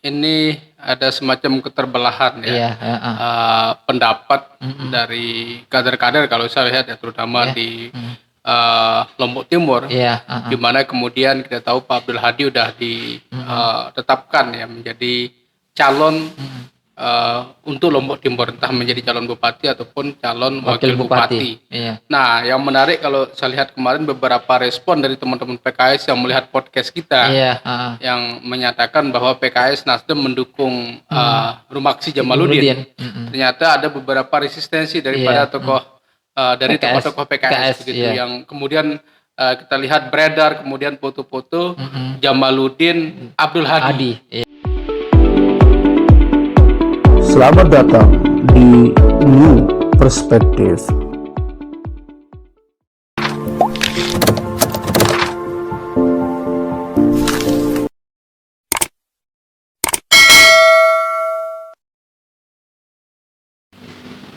ini ada semacam keterbelahan ya, Iya, heeh. pendapat Mhm. dari kader-kader kalau saya lihat ya, terutama Iya. di Mhm. Lombok Timur, Iya, di heeh. mana kemudian kita tahu Pak Abdul Hadi udah Mhm. ditetapkan ya menjadi calon Mhm. untuk Lombok Timur, entah menjadi calon bupati ataupun calon Wakil wakil bupati. bupati. Iya. Nah, yang menarik kalau saya lihat kemarin beberapa respon dari teman-teman PKS yang melihat podcast kita, Iya, heeh. yang menyatakan bahwa PKS Nasdem mendukung Mhm. Rumaksi Jamaluddin. Jamaluddin. Mhm. Ternyata ada beberapa resistensi daripada Iya. tokoh dari PKS. tokoh-tokoh PKS PKS, begitu, iya. yang kemudian kita lihat beredar kemudian foto-foto Mhm. Jamaluddin Abdul Hadi. Adi. Iya. Selamat datang di New Perspective.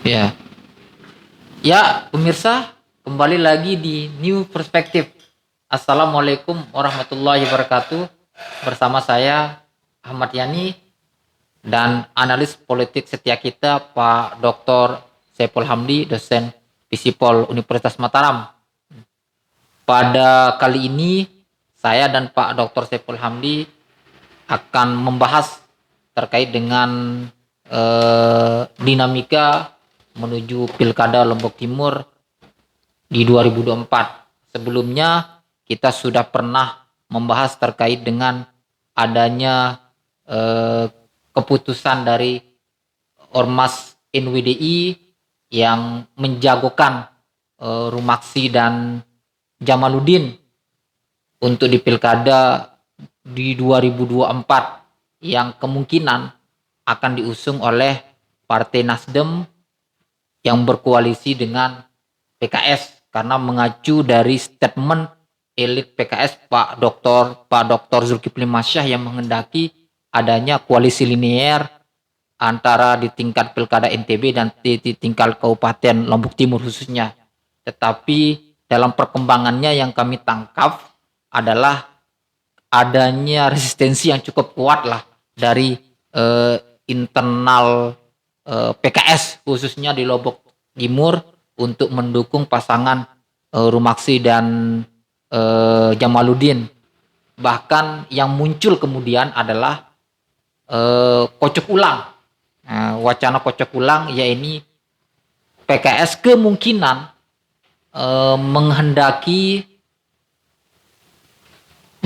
Iya. Ya, pemirsa, kembali lagi di New Perspective. Assalamualaikum warahmatullahi wabarakatuh. Bersama saya Ahmad Yani dan analis politik setia kita Pak Dr. Saiful Hamdi, dosen Visipol Universitas Mataram. Pada kali ini saya dan Pak Dr. Saiful Hamdi akan membahas terkait dengan dinamika menuju Pilkada Lombok Timur di 2024. Sebelumnya kita sudah pernah membahas terkait dengan adanya keputusan dari Ormas NWDI yang menjagokan Rumaksi dan Jamaluddin untuk di Pilkada di 2024 yang kemungkinan akan diusung oleh Partai Nasdem yang berkoalisi dengan PKS, karena mengacu dari statement elit PKS Pak Dr. Zulkifli Masyah yang menghendaki adanya koalisi linear antara di tingkat Pilkada NTB dan di tingkat Kabupaten Lombok Timur khususnya. Tetapi dalam perkembangannya yang kami tangkap adalah adanya resistensi yang cukup kuat lah dari internal PKS khususnya di Lombok Timur untuk mendukung pasangan Rumaksi dan Jamaluddin. Bahkan yang muncul kemudian adalah kocok ulang, wacana kocok ulang, yaitu PKS kemungkinan menghendaki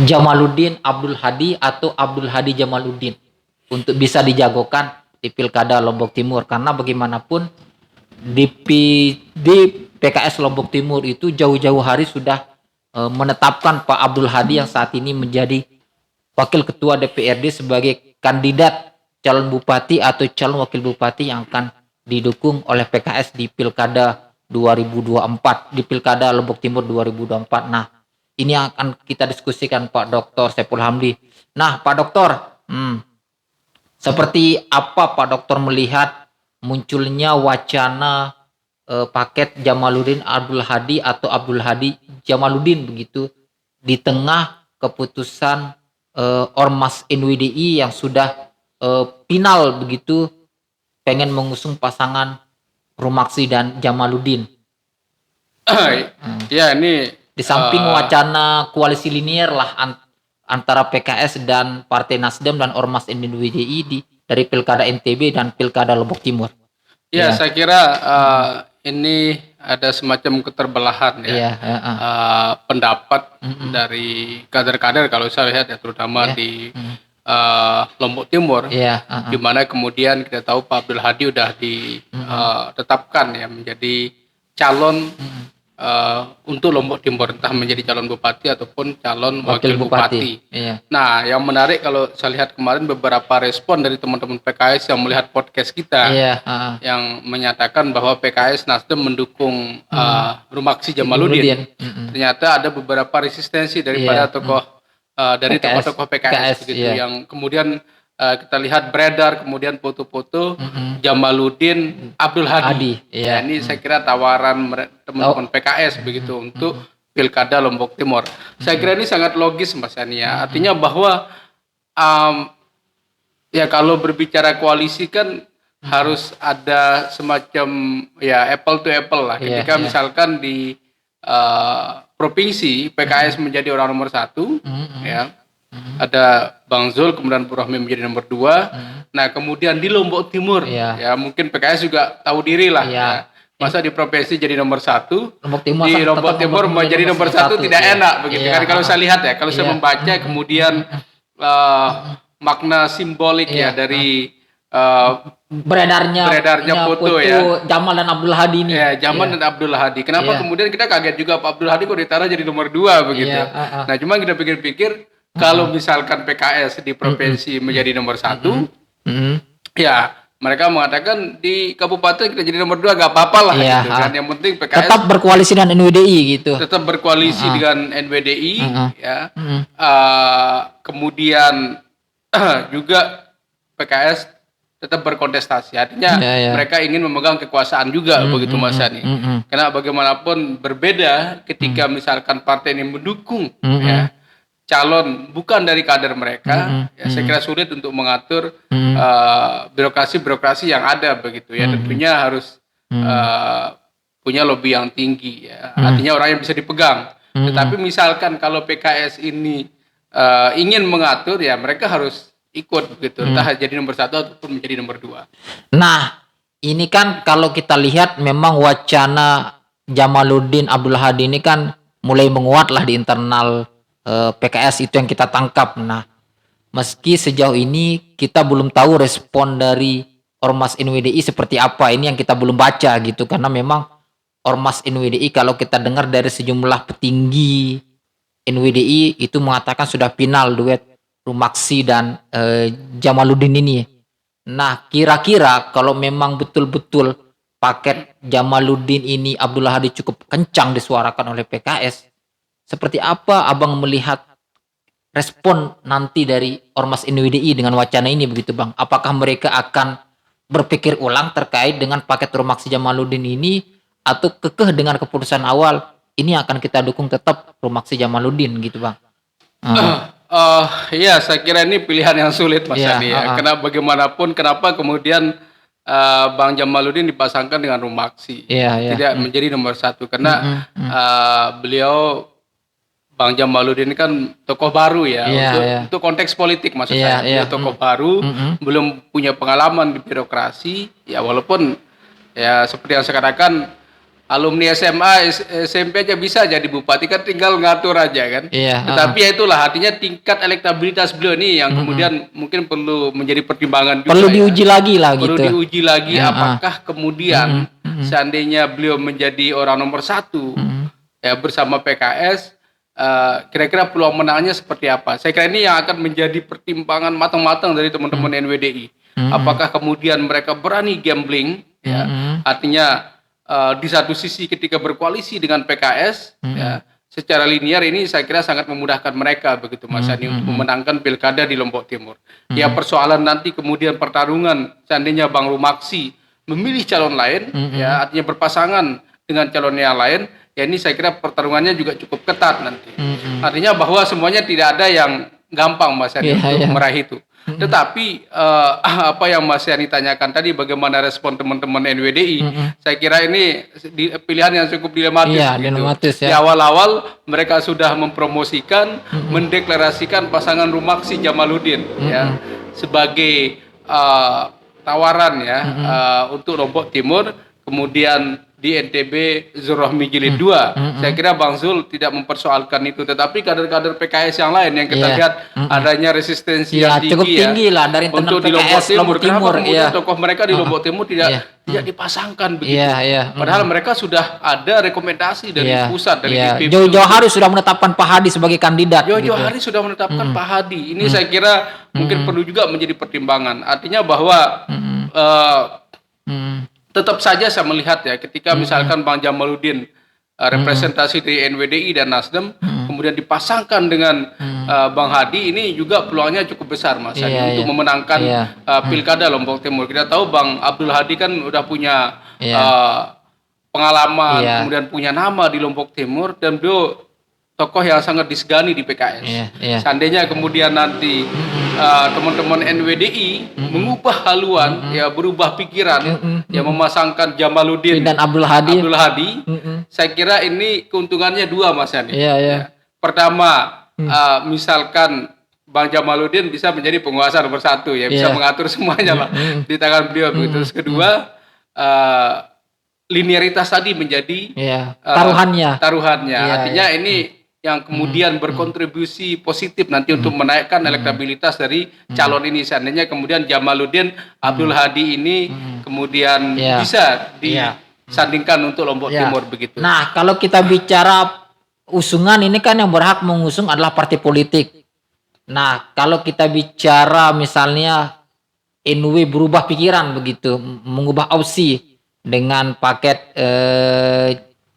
Jamaluddin Abdul Hadi atau Abdul Hadi Jamaluddin untuk bisa dijagokan di Pilkada Lombok Timur, karena bagaimanapun di PKS Lombok Timur itu jauh-jauh hari sudah menetapkan Pak Abdul Hadi yang saat ini menjadi Wakil Ketua DPRD sebagai kandidat calon bupati atau calon wakil bupati yang akan didukung oleh PKS di Pilkada 2024, di Pilkada Lombok Timur 2024. Nah, ini yang akan kita diskusikan Pak Dr. Saiful Hamdi. Nah, Pak Dokter, seperti apa Pak Dokter melihat munculnya wacana paket Jamaluddin Abdul Hadi atau Abdul Hadi Jamaluddin begitu di tengah keputusan Ormas NWDI yang sudah final begitu pengen mengusung pasangan Rumaksi dan Jamaluddin. Ya, ini Di samping wacana koalisi linear lah antara PKS dan Partai Nasdem dan Ormas NWDI dari Pilkada NTB dan Pilkada Lombok Timur. ya, saya kira ini ada semacam keterbelahan ya, Iya, pendapat dari kader-kader kalau saya lihat ya, terutama Iya. di Lombok Timur, Iya, di mana kemudian kita tahu Pak Abdul Hadi udah ditetapkan ya menjadi calon untuk Lombok Timur, entah menjadi calon bupati ataupun calon wakil bupati. Iya. Nah, yang menarik kalau saya lihat kemarin beberapa respon dari teman-teman PKS yang melihat podcast kita, Iya, yang menyatakan bahwa PKS Nasdem mendukung Rumaksi Jamaluddin. Ternyata ada beberapa resistensi daripada Iya. tokoh dari tokoh-tokoh PKS begitu, iya. yang kemudian kita lihat beredar kemudian foto-foto Jamaluddin Abdul Hadi. Iya. Ini saya kira tawaran teman-teman PKS begitu untuk Pilkada Lombok Timur. Saya kira ini sangat logis Mas Yani ya. Artinya bahwa Ya kalau berbicara koalisi kan harus ada semacam ya apple to apple lah. Iya, Ketika iya. misalkan di provinsi PKS menjadi orang nomor 1, ya ada Bang Zul, kemudian Bu Rohmi menjadi nomor 2. Nah kemudian di Lombok Timur, Iya. ya mungkin PKS juga tahu diri lah. Iya. Ya. Masa di provinsi jadi nomor 1, Lombok Timur di kan Lombok tetap Timur menjadi nomor 1 tidak iya. enak begitu Iya, kan. Kalau saya lihat ya, kalau saya Iya. membaca kemudian makna simbolik Iya. ya dari beredarnya foto ya. Jamal dan Abdul Hadi ini. ya Jamal dan Abdul Hadi. Kenapa Iya. kemudian kita kaget juga Pak Abdul Hadi kok ditaruh jadi nomor 2 begitu. Iya, Nah, cuma kita pikir-pikir kalau misalkan PKS di provinsi menjadi nomor 1, ya mereka mengatakan di kabupaten kita jadi nomor 2 gak apa-apa lah Iya, gitu kan. Yang penting PKS tetap berkoalisi dengan NWDI gitu. tetap berkoalisi dengan NWDI ya. Kemudian juga PKS tetap berkontestasi. Artinya Iya, iya. mereka ingin memegang kekuasaan juga begitu Mas Yani. Karena bagaimanapun berbeda ketika misalkan partai ini mendukung ya calon bukan dari kader mereka, ya saya kira sulit untuk mengatur birokrasi-birokrasi yang ada begitu ya. Tentunya harus punya lobby yang tinggi ya. Artinya orang yang bisa dipegang. Tetapi misalkan kalau PKS ini ingin mengatur ya mereka harus ikut begitu. Entah jadi nomor 1 ataupun menjadi nomor 2. Nah, ini kan kalau kita lihat memang wacana Jamaluddin Abdul Hadi ini kan mulai menguat lah di internal PKS, itu yang kita tangkap. Nah, meski sejauh ini kita belum tahu respon dari Ormas NWDI seperti apa, ini yang kita belum baca gitu, karena memang Ormas NWDI kalau kita dengar dari sejumlah petinggi NWDI itu mengatakan sudah final duet Rumaksi dan Jamaluddin ini. Nah, kira-kira kalau memang betul-betul paket Jamaluddin ini Abdullah Hadi cukup kencang disuarakan oleh PKS, seperti apa Abang melihat respon nanti dari Ormas NWDI dengan wacana ini begitu Bang? Apakah mereka akan berpikir ulang terkait dengan paket Rumaksi Jamaluddin ini, atau kekeh dengan keputusan awal ini akan kita dukung tetap Rumaksi Jamaluddin gitu Bang? Ya saya kira ini pilihan yang sulit Mas Iya, Yani ya. Karena bagaimanapun kenapa kemudian Bang Jamaluddin dipasangkan dengan Rumaksi, Iya. tidak menjadi nomor 1 karena beliau Bang Jamaluddin ini kan tokoh baru ya, untuk konteks politik maksud saya. Beliau tokoh baru, belum punya pengalaman di birokrasi ya, walaupun ya seperti yang saya katakan alumni SMA, SMP aja bisa jadi bupati, kan tinggal ngatur aja kan. Tetapi ya itulah artinya tingkat elektabilitas beliau ini yang kemudian mungkin perlu menjadi pertimbangan juga. Perlu diuji lagi lah gitu. Perlu diuji lagi apakah kemudian seandainya beliau menjadi orang nomor 1 ya bersama PKS, kira-kira peluang menangnya seperti apa? Saya kira ini yang akan menjadi pertimbangan matang-matang dari teman-teman NWDI. Apakah kemudian mereka berani gambling ya, artinya di satu sisi ketika berkoalisi dengan PKS ya, secara linear ini saya kira sangat memudahkan mereka begitu Mas Yani untuk memenangkan pilkada di Lombok Timur. Ya persoalan nanti kemudian pertarungan seandainya Bang Rumaksi memilih calon lain ya, artinya berpasangan dengan calon yang lain, ya ini saya kira pertarungannya juga cukup ketat nanti. Artinya bahwa semuanya tidak ada yang gampang Mas Yani untuk meraih itu. Tetapi apa yang Mas Yani tanyakan tadi, bagaimana respon teman-teman NWDI, saya kira ini pilihan yang cukup dilematis. Dilematis ya. Di awal-awal mereka sudah mempromosikan, mendeklarasikan pasangan Rumaksi Jamaluddin ya sebagai tawaran ya untuk Lombok Timur, kemudian di NTB Zulrohmi Jilid 2. Saya kira Bang Zul tidak mempersoalkan itu, tetapi kader-kader PKS yang lain yang kita lihat adanya resistensi yang cukup tinggi lah dari internal untuk di PKS Lombok Timur. Kenapa kemudian tokoh mereka di Lombok Timur tidak dipasangkan begitu? Padahal mereka sudah ada rekomendasi dari pusat, dari DPP. Jauh-jauh hari sudah menetapkan Pak Hadi sebagai kandidat. Jauh-jauh hari sudah menetapkan Pak Hadi. Ini saya kira mungkin perlu juga menjadi pertimbangan. Artinya bahwa tetap saja saya melihat ya, ketika misalkan Bang Jamaluddin representasi dari NWDI dan Nasdem kemudian dipasangkan dengan Bang Hadi, ini juga peluangnya cukup besar Mas untuk memenangkan pilkada Lombok Timur. Kita tahu Bang Abdul Hadi kan udah punya pengalaman, kemudian punya nama di Lombok Timur, dan beliau tokoh yang sangat disegani di PKS. Seandainya kemudian nanti teman-teman NWDI mengubah haluan, ya berubah pikiran, ya memasangkan Jamaluddin dan Abdul Hadi, saya kira ini keuntungannya dua, Mas Yani. Ya. Pertama, misalkan Bang Jamaluddin bisa menjadi penguasa nomor satu, ya bisa mengatur semuanya lah di tangan beliau begitu. Terus kedua, linearitas tadi menjadi taruhannya. Artinya ini yang kemudian berkontribusi positif nanti untuk menaikkan elektabilitas dari calon ini. Seandainya kemudian Jamaluddin Abdul Hadi ini kemudian bisa disandingkan untuk Lombok Timur begitu. Nah, kalau kita bicara usungan ini kan yang berhak mengusung adalah partai politik. Nah, kalau kita bicara misalnya NW berubah pikiran begitu, mengubah opsi dengan paket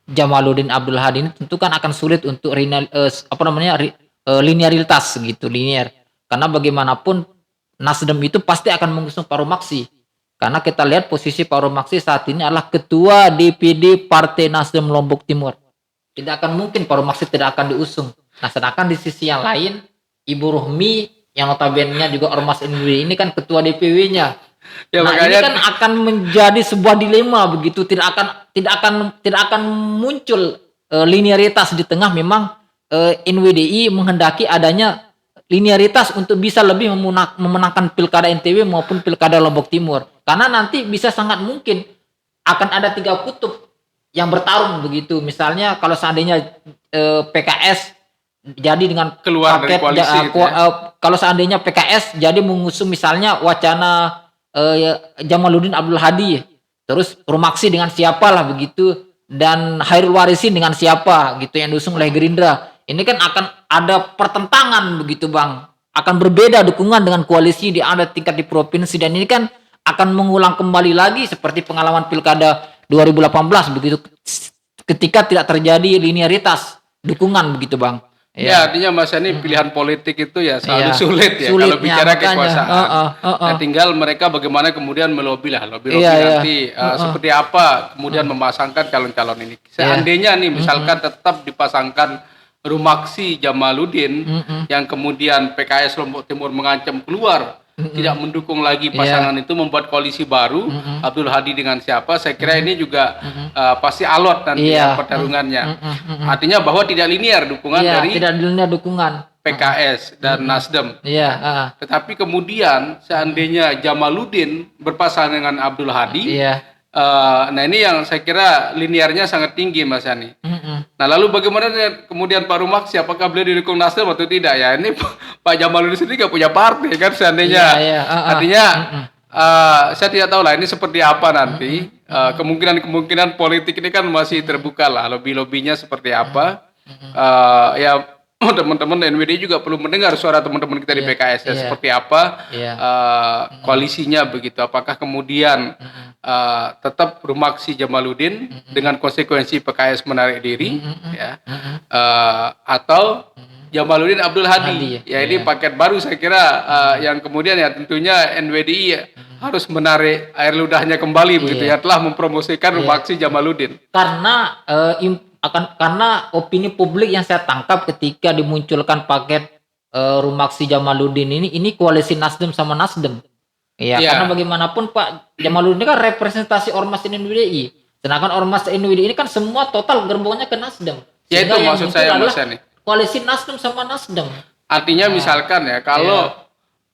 Jamaluddin Abdul Hadi ini tentu kan akan sulit untuk linearitas gitu, linear. Karena bagaimanapun Nasdem itu pasti akan mengusung Pak Romaksi. Karena kita lihat posisi Pak Romaksi saat ini adalah ketua DPD Partai Nasdem Lombok Timur. Tidak akan mungkin Pak Romaksi tidak akan diusung. Nah, sedangkan di sisi yang lain Ibu Rohmi yang notabene juga Ormas NWDI ini kan ketua DPW-nya. Ya, nah, makanya ini kan akan menjadi sebuah dilema begitu, tidak akan muncul linearitas di tengah. Memang NWDI menghendaki adanya linearitas untuk bisa lebih memenangkan pilkada NTB maupun pilkada Lombok Timur, karena nanti bisa sangat mungkin akan ada 3 kutub yang bertarung begitu. Misalnya kalau seandainya PKS jadi dengan keluar paket dari koalisi, kalau seandainya PKS jadi mengusung misalnya wacana Jamaluddin Abdul Hadi, terus Romaksi dengan siapa lah begitu, dan Hairul Warisin dengan siapa gitu yang diusung oleh Gerindra. Ini kan akan ada pertentangan begitu, Bang. Akan berbeda dukungan dengan koalisi di ada tingkat di provinsi, dan ini kan akan mengulang kembali lagi seperti pengalaman Pilkada 2018 begitu, ketika tidak terjadi linearitas dukungan begitu, Bang. Ya, artinya Mas ini pilihan politik itu ya selalu sulit ya kalau bicara kekuasaan. Nah, tinggal mereka bagaimana kemudian melobi nanti seperti apa kemudian memasangkan calon-calon ini. Seandainya nih misalkan tetap dipasangkan Romaksi Jamaluddin yang kemudian PKS Lombok Timur mengancam keluar, tidak mendukung lagi pasangan itu, membuat koalisi baru Abdul Hadi dengan siapa, saya kira ini juga pasti alot nanti pertarungannya. Artinya bahwa tidak linear dukungan dari PKS dan Nasdem. Tetapi kemudian seandainya Jamaluddin berpasangan dengan Abdul Hadi, nah ini yang saya kira linearnya sangat tinggi, Mas Yani. Nah, lalu bagaimana kemudian Pak Romaksi, apakah beliau didukung Nasdem atau tidak? Ya, ini Pak Jamaluddin sendiri nggak punya partai kan seandainya. Artinya saya tidak tahu lah ini seperti apa nanti. Kemungkinan politik ini kan masih terbuka lah, lobby-lobbynya seperti apa. Ya, teman-teman NWD juga perlu mendengar suara teman-teman kita di PKS ya, seperti apa koalisinya begitu. Apakah kemudian tetap Romaksi Jamaluddin dengan konsekuensi PKS menarik diri, atau Jamaluddin Abdul Hadi. Ini paket baru saya kira yang kemudian ya tentunya NWDI harus menarik air ludahnya kembali begitu ya, telah mempromosikan Romaksi Jamaluddin. Karena opini publik yang saya tangkap ketika dimunculkan paket Romaksi Jamaluddin ini koalisi Nasdem sama Nasdem. Karena bagaimanapun Pak Jamaluddin ini kan representasi Ormas NWDI. Sedangkan Ormas NWDI ini kan semua total gerbongnya ke Nasdem. Ya, itu maksud saya, Mas Yani. Koalisi Nasdem sama Nasdem. Artinya misalkan ya, kalau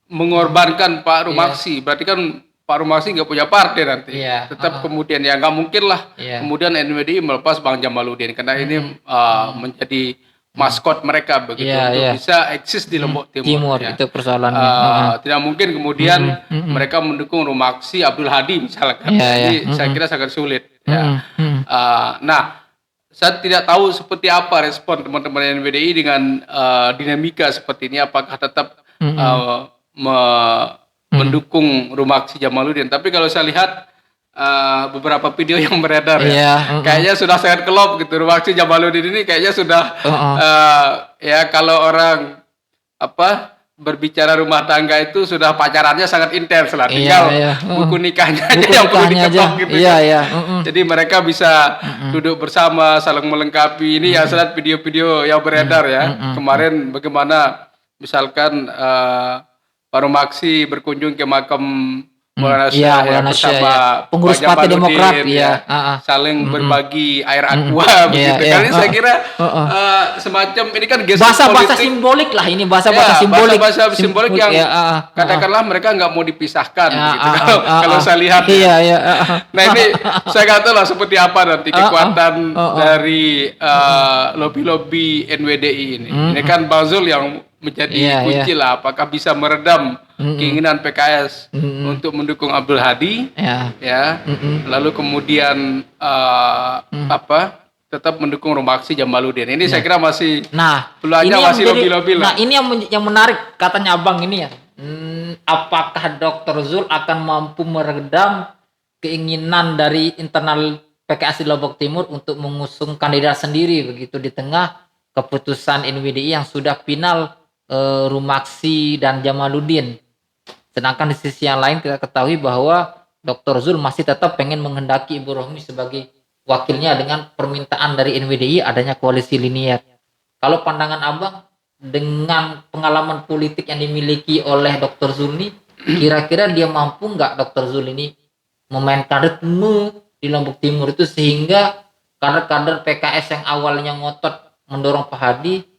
mengorbankan Pak Romaksi, berarti kan Pak Romaksi nggak punya partai nanti. Tetap kemudian ya nggak mungkin lah kemudian NWDI melepas Bang Jamaluddin, karena ini menjadi maskot mereka begitu untuk bisa eksis di Lombok Timur. Itu persoalannya. Tidak mungkin kemudian mereka mendukung Romaksi Abdul Hadi misalkan. Jadi saya kira sangat sulit. Nah, saya tidak tahu seperti apa respon teman-teman NWDI dengan dinamika seperti ini. Apakah tetap mendukung Romaksi Jamaluddin? Tapi kalau saya lihat beberapa video yang beredar kayaknya sudah sangat kelop gitu. Romaksi Jamaluddin ini kayaknya sudah ya kalau orang berbicara rumah tangga itu sudah pacarannya sangat intens lah. Iya, Tinggal iya. buku nikahnya aja Buku yang perlu nikahnya aja. diketok gitu. Iya, kan. iya. Jadi mereka bisa duduk bersama, saling melengkapi. Ini ya saya lihat video-video yang beredar ya. Kemarin bagaimana misalkan Pak Romaksi berkunjung ke makam Maulana Syekh Iya, ya, Maulana Syekh, bersama ya. Pengurus Pak Partai Jamaluddin, Demokrat, ya. iya. Saling berbagi air aqua begitu. Iya, Kan ini iya. saya kira semacam ini kan gestur Bahasa-bahasa politik. simbolik lah ini, bahasa-bahasa Ya, simbolik. bahasa simbolik yang ya, katakanlah mereka nggak mau dipisahkan Ya, begitu. Kalau saya lihat ya. Iya, iya. Nah ini saya nggak tahu lah seperti apa nanti kekuatan dari lobby-lobby NWDI ini. Ini kan Bang Zul yang menjadi Iya, kunci lah. Apakah bisa meredam keinginan PKS untuk mendukung Abdul Hadi? Ya. Ya. Lalu kemudian tetap mendukung Romaksi Jamaluddin. Ini saya kira masih Nah, peluangnya ini yang masih menjadi- lobby-lobby lah. Nah, ini yang menarik katanya Abang ini ya. Apakah Dr. Zul akan mampu meredam keinginan dari internal PKS di Lombok Timur untuk mengusung kandidat sendiri begitu di tengah keputusan NWDI yang sudah final Romaksi dan Jamaluddin. Sedangkan di sisi yang lain kita ketahui bahwa Dr. Zul masih tetap pengen menghendaki Ibu Rohmi sebagai wakilnya dengan permintaan dari NWDI adanya koalisi linier. Kalau pandangan Abang dengan pengalaman politik yang dimiliki oleh Dr. Zul ini, kira-kira dia mampu nggak Dr. Zul ini memainkan ritme di Lombok Timur itu sehingga kader-kader PKS yang awalnya ngotot mendorong Pak Hadi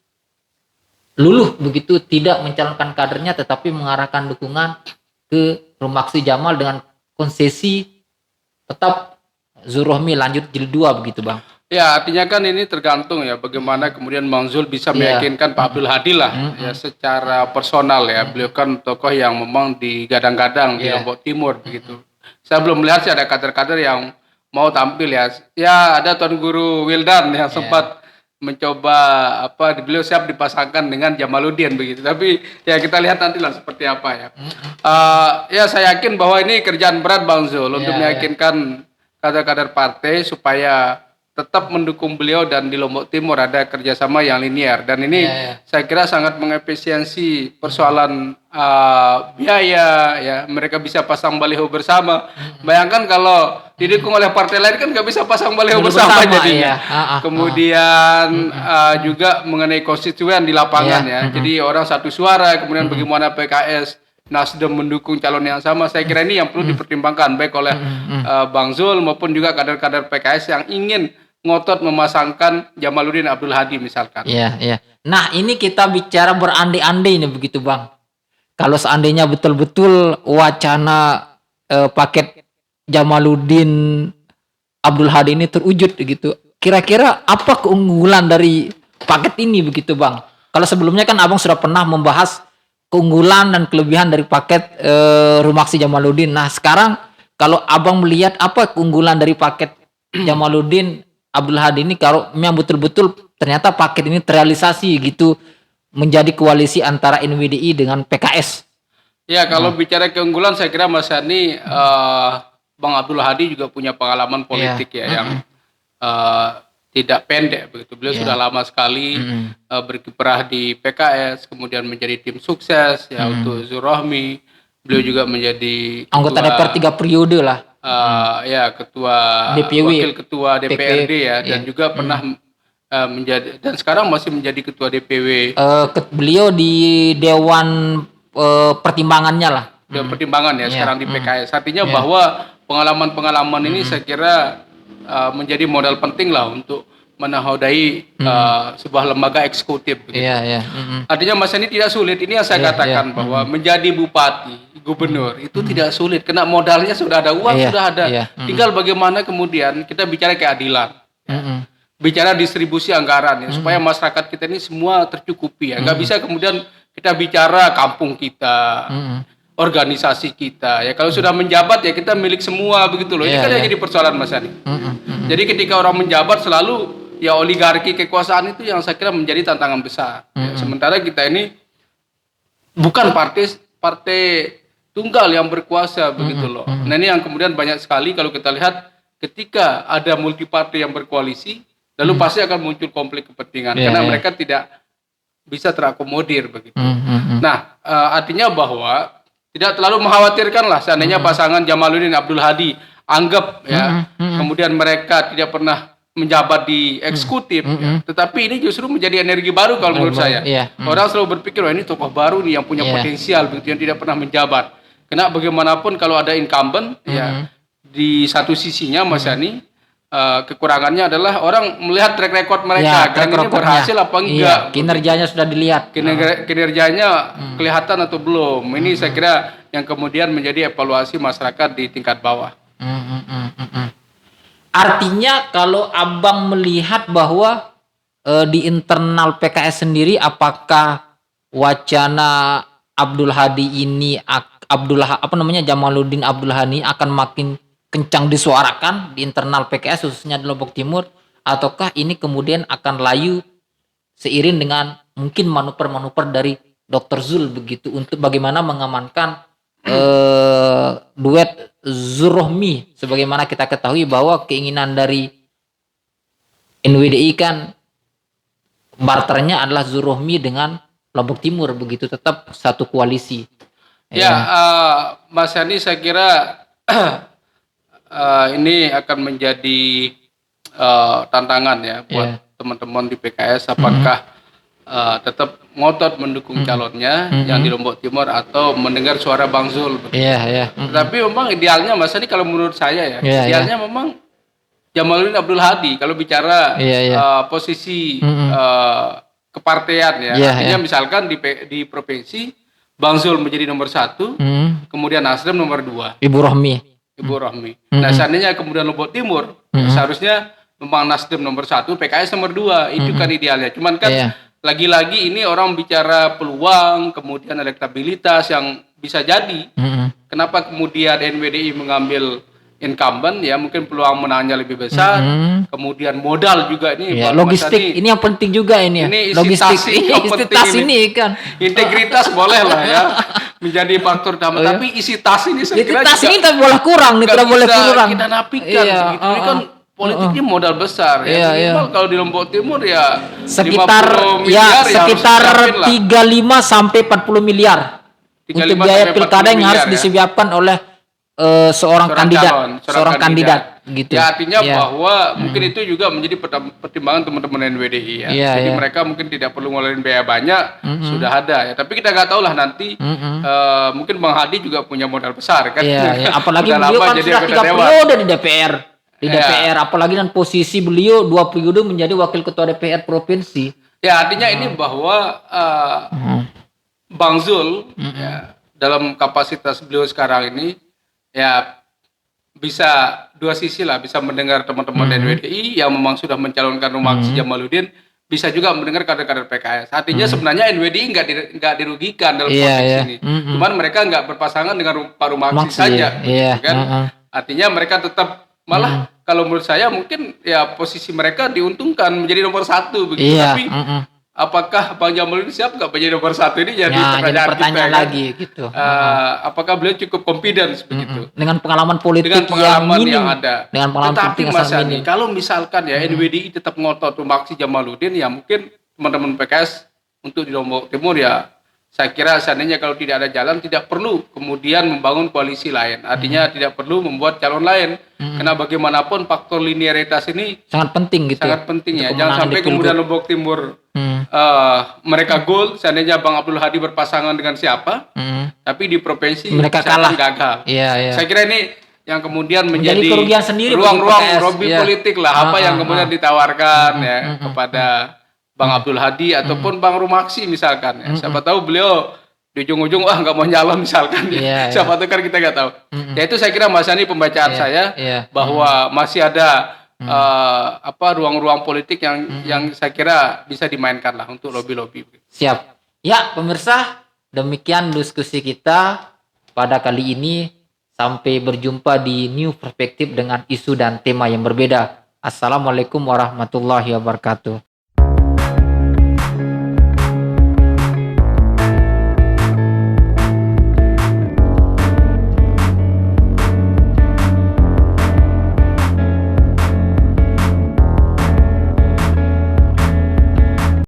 luluh begitu, tidak mencalonkan kadernya tetapi mengarahkan dukungan ke Romaksi Jamal dengan konsesi tetap Zul Rohmi lanjut jilid 2 begitu Bang. Ya, artinya kan ini tergantung ya bagaimana kemudian Bang Zul bisa meyakinkan Pak Abdul Hadi lah ya secara personal ya. Beliau kan tokoh yang memang digadang-gadang di Lombok Timur begitu. Saya belum melihat sih ada kader-kader yang mau tampil ya. Ya, ada Tuan Guru Wildan yang sempat mencoba beliau siap dipasangkan dengan Jamaluddin begitu. Tapi ya kita lihat nantilah seperti apa ya. Ya saya yakin bahwa ini kerjaan berat Bang Zul untuk meyakinkan kader-kader partai supaya tetap mendukung beliau dan di Lombok Timur ada kerjasama yang linier dan ini saya kira sangat mengefisiensi persoalan biaya ya, mereka bisa pasang baliho bersama. Bayangkan kalau didukung oleh partai lain kan nggak bisa pasang baliho bersama jadinya. Kemudian juga mengenai konstituen di lapangan ya, jadi orang satu suara. Kemudian bagaimana PKS Nasdem mendukung calon yang sama, saya kira ini yang perlu dipertimbangkan baik oleh Bang Zul maupun juga kader-kader PKS yang ingin ngotot memasangkan Jamaluddin Abdul Hadi misalkan. Iya, iya. Nah, ini kita bicara berandai-andai nih begitu, Bang. Kalau seandainya betul-betul wacana paket Jamaluddin Abdul Hadi ini terwujud gitu. Kira-kira apa keunggulan dari paket ini begitu, Bang? Kalau sebelumnya kan Abang sudah pernah membahas keunggulan dan kelebihan dari paket Romaksi Jamaluddin. Nah, sekarang kalau Abang melihat apa keunggulan dari paket Jamaluddin Abdul Hadi ini kalau memang betul-betul ternyata paket ini terrealisasi gitu menjadi koalisi antara NWDI dengan PKS. Ya, kalau bicara keunggulan saya kira Mas Hani Bang Abdul Hadi juga punya pengalaman politik yang tidak pendek begitu. Beliau sudah lama sekali berkiprah di PKS, kemudian menjadi tim sukses ya untuk Zul Rohmi. Beliau juga menjadi anggota DPR 3 periode lah. Ketua DPW, wakil ketua DPRD ya, dan juga pernah menjadi dan sekarang masih menjadi ketua DPW. Beliau di Dewan Pertimbangannya lah. Dewan Pertimbangan ya sekarang di PKS. Artinya bahwa pengalaman-pengalaman ini saya kira menjadi modal penting lah untuk menahodai sebuah lembaga eksekutif. Artinya Mas ini tidak sulit. Ini yang saya katakan bahwa menjadi bupati, gubernur itu tidak sulit. Kena modalnya sudah ada, uang sudah ada. Tinggal bagaimana kemudian kita bicara keadilan, bicara distribusi anggaran ya, supaya masyarakat kita ini semua tercukupi ya. Nggak bisa kemudian kita bicara kampung kita, organisasi kita ya. Kalau sudah menjabat ya kita milik semua begitu loh. Ini kan yang jadi persoalan Mas Ani. Jadi ketika orang menjabat selalu ya oligarki kekuasaan itu yang saya kira menjadi tantangan besar. Ya, sementara kita ini bukan partai tunggal yang berkuasa begitu loh. Nah ini yang kemudian banyak sekali kalau kita lihat ketika ada multi partai yang berkoalisi, lalu pasti akan muncul konflik kepentingan karena mereka tidak bisa terakomodir begitu. Nah, artinya bahwa tidak terlalu mengkhawatirkan lah seandainya pasangan Jamaluddin Abdul Hadi anggap ya, kemudian mereka tidak pernah menjabat di eksekutif, ya. Tetapi ini justru menjadi energi baru kalau menurut saya. Orang selalu berpikir, wah ini tokoh baru nih yang punya potensial, begitu, yang tidak pernah menjabat. Karena bagaimanapun kalau ada incumbent, ya di satu sisinya Mas Yani, kekurangannya adalah orang melihat track record mereka, kan ini berhasil apa enggak. Kinerjanya sudah dilihat. Kinerjanya kelihatan atau belum. Ini saya kira yang kemudian menjadi evaluasi masyarakat di tingkat bawah. Artinya kalau Abang melihat bahwa di internal PKS sendiri, apakah wacana Abdul Hadi ini Jamaluddin Abdul Hadi akan makin kencang disuarakan di internal PKS khususnya di Lombok Timur, ataukah ini kemudian akan layu seiring dengan mungkin manuver-manuver dari Dr. Zul begitu untuk bagaimana mengamankan duet Zul-Rohmi, sebagaimana kita ketahui bahwa keinginan dari NWDI kan barternya adalah Zul-Rohmi dengan Lombok Timur begitu, tetap satu koalisi. Mas Yani, saya kira ini akan menjadi tantangan ya buat teman-teman di PKS, apakah tetap ngotot mendukung calonnya yang di Lombok Timur atau mendengar suara Bang Zul. Tapi memang idealnya Mas Yani, kalau menurut saya ya, idealnya memang Jamaluddin Abdul Hadi kalau bicara posisi kepartean ya. Artinya misalkan di provinsi Bang Zul menjadi nomor 1, kemudian Nasdem nomor 2. Ibu Rohmi. Nah, seandainya kemudian Lombok Timur, seharusnya memang Nasdem nomor 1, PKS nomor 2. Itu kan idealnya. Cuman kan lagi-lagi ini orang bicara peluang, kemudian elektabilitas yang bisa jadi. Kenapa kemudian NWDI mengambil incumbent ya, mungkin peluang menangnya lebih besar. Kemudian modal juga ini logistik ini yang penting juga ini logistik ini kan. Integritas boleh lah ya menjadi faktor utama, tapi isi tas ini saya kira tas ini tak boleh kurang, tidak boleh kurang. Kita nafikan begitu. Ini kan politiknya modal besar ya. Minimal kalau di Lombok Timur ya sekitar 35 sampai 40 miliar untuk biaya pilkada yang harus disiapkan oleh seorang kandidat gitu. Ya, artinya bahwa mungkin itu juga menjadi pertimbangan teman-teman NWDI ya. Jadi mereka mungkin tidak perlu ngeluarin biaya banyak, sudah ada ya. Tapi kita nggak tahu lah nanti mungkin Bang Hadi juga punya modal besar kan. Apalagi beliau kan sudah 3 periode di DPR. Apalagi dan posisi beliau 2 periode menjadi wakil ketua DPR provinsi. Ya, artinya ini bahwa Bang Zul ya, dalam kapasitas beliau sekarang ini ya bisa dua sisi lah, bisa mendengar teman-teman NWDI yang memang sudah mencalonkan Rumaksi Jamaluddin, bisa juga mendengar kader-kader PKS. Artinya sebenarnya NWDI nggak dirugikan dalam konteks ini. Cuman mereka nggak berpasangan dengan Pak Rumaksi saja, kan? Artinya mereka tetap malah kalau menurut saya mungkin ya posisi mereka diuntungkan menjadi nomor 1 begitu. Tapi apakah Bang Jamaluddin siap nggak menjadi nomor 1 ini jadi pertanyaan lagi gitu. Apakah beliau cukup confidence begitu dengan pengalaman politik yang ada. Dengan pengalaman Tetapi Mas Yani, kalau misalkan ya NWDI tetap ngotot Rumaksi Jamaluddin, ya mungkin teman-teman PKS untuk di Lombok Timur ya saya kira seandainya kalau tidak ada jalan, tidak perlu kemudian membangun koalisi lain. Artinya tidak perlu membuat calon lain. Karena bagaimanapun faktor linearitas ini sangat penting gitu. Sangat penting ya. Jangan sampai kemudian Lombok Timur mereka goal seandainya Bang Abdul Hadi berpasangan dengan siapa, tapi di provinsi mereka kalah, gagal. Saya kira ini yang kemudian menjadi kerugian sendiri, ruang-ruang lobby politik lah. Apa yang kemudian ditawarkan ya kepada Bang Abdul Hadi ataupun Bang Rumaksi misalkan ya. Siapa tahu beliau di ujung-ujung nggak mau nyalon misalkan. Siapa tahu kan kita nggak tahu. Ya itu saya kira Mas Yani pembacaan saya bahwa masih ada ruang-ruang politik yang saya kira bisa dimainkan lah untuk lobby-lobby. Siap. Ya pemirsa, demikian diskusi kita pada kali ini. Sampai berjumpa di New Perspective dengan isu dan tema yang berbeda. Assalamualaikum warahmatullahi wabarakatuh.